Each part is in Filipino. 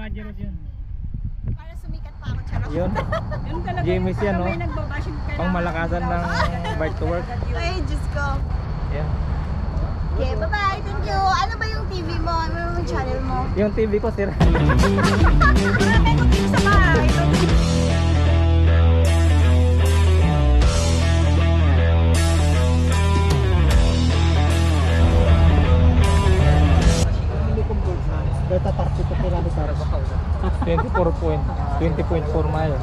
vlogger yun. Para sumikat pa ako, charot. Yun. Yun talaga James yan, no? may nagbabashing kailangan. Pang malakasan ng bike to work. Ay, Diyos ko. Yan. Okay, bye-bye. Thank you. Ano ba yung TV mo? Ano ba yung channel mo? Yung TV ko, sir. May TV sa bahay. Beta 32 kilometers. 20.4 miles.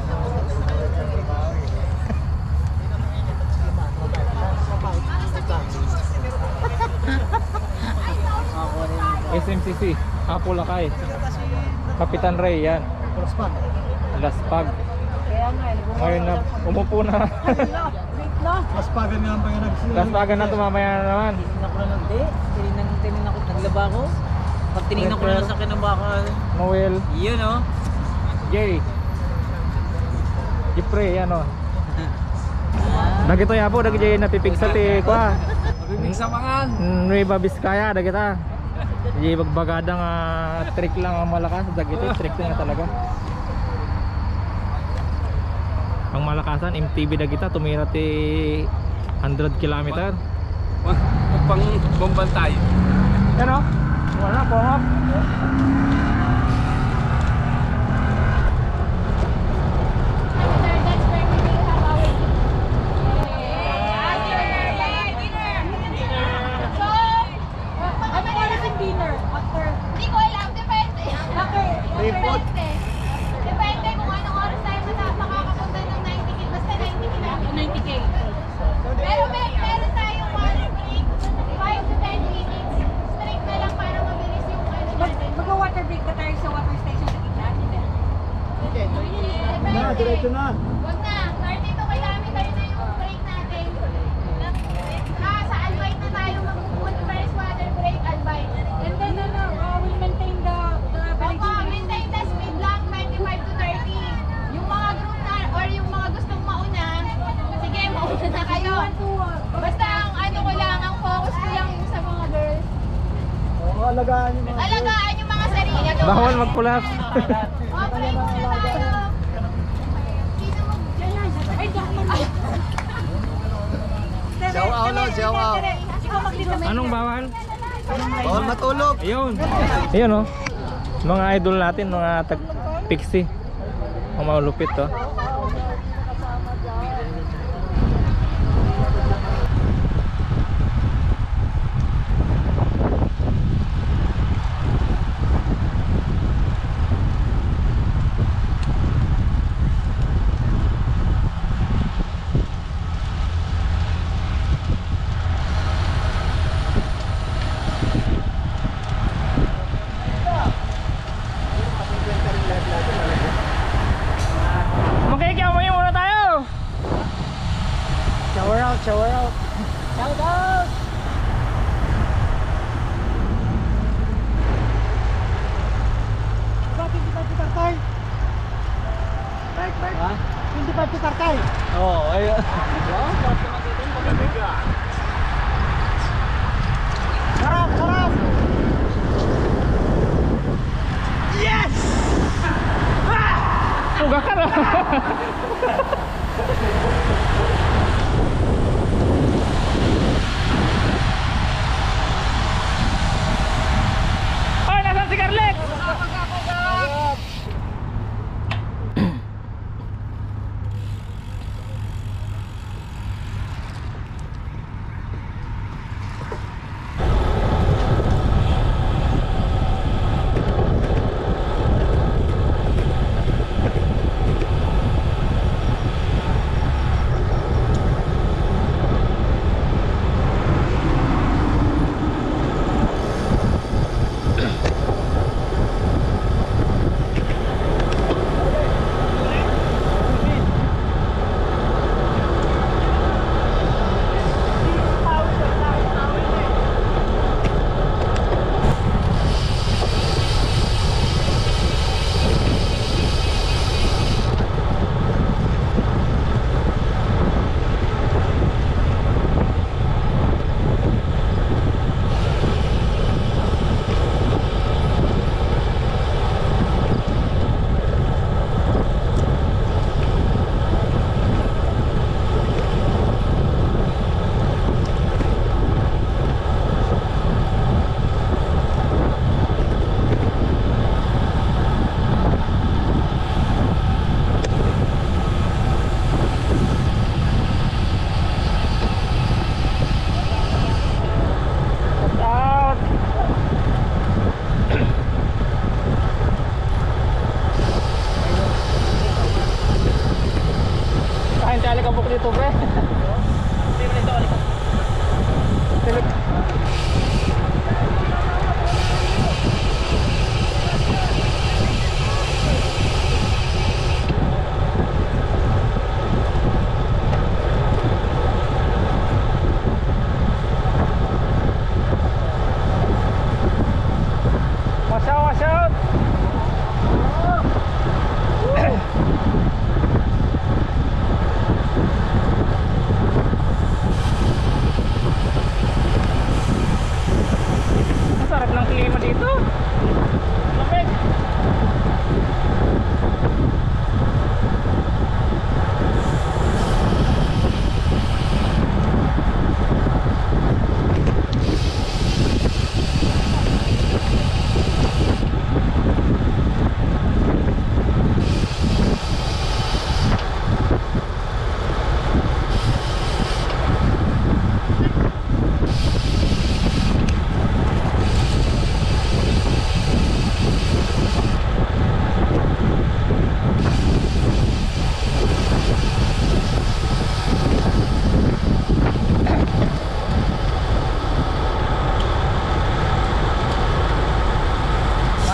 SMCC, Apulacay. Kapitan Ray, yan. Laspag. Laspag. Kaya nga, Ngayon na, umupo na. wait na. Laspagan nga ang panganag. Laspagan na tumamaya na naman. Tinignan ko na lang, tinignan ko, naglaba ko. Pag tinignan ko na lang sa kinabakal. Noel, Yun oh. Jay. Jipre, yan o. Dagito ya po, dagito yung napipigsat eh. Kwa. Mabibig sa mangan. Nueva Vizcaya, dagita. Jay bagbagadang trick lang ang malakas. Dagito, trick na talaga. Ang malakasan, MTB dagita, tumira ti 100 km. Pang bombantay. Yan o. Wala, pumap. Depende kung anong oras tayo makakapunta ng 90K. Basta 90K. Pero meron tayong water break, 5 to 10 minutes. Strict na lang para mabilis yung ano natin. Mag-water break ba tayo sa water station sa gitna? Hindi. Na, diretso na. Huwag na. 32 kilometer na yung break natin. Sa Albay na tayo mag-food first water break, Albay. And then we'll maintain the Opo, maintain the speed lang, 25 to 30. Yung mga group na, or yung mga gustong mauna, sige, mauna na kayo. Basta ang ano ko lang, ang focus ko lang yung sa mga girls. Oo, alagaan yung mga. Alagaan yung mga sarili. Bawal mag-pull-up. O, break muna tayo. Sino mag... Ay, dahil. Siyaw out. Ikaw magdito. Anong bawal? Bawal matulog. Ayun. Ayun o. Mga idol natin, mga tag-pixie. Ang mga lupit to. Makikiamay muna tayo. Shower out, shower out. Shout out! Bakit hindi pa si Tartay? Bike. Ha? Hindi pa si Tartay. Oo, ayun. Sarap. Suga ka na. Ay, nasan si Carlet?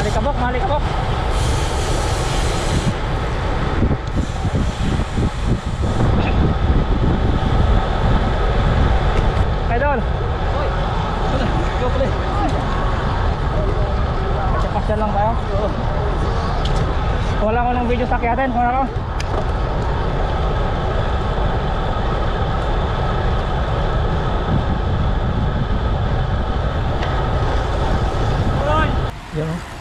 Malikabok, malikabok. Idol. Go play. Pasya lang tayo. Wala ko ng video sa akyatin. Wala ko. Yan o.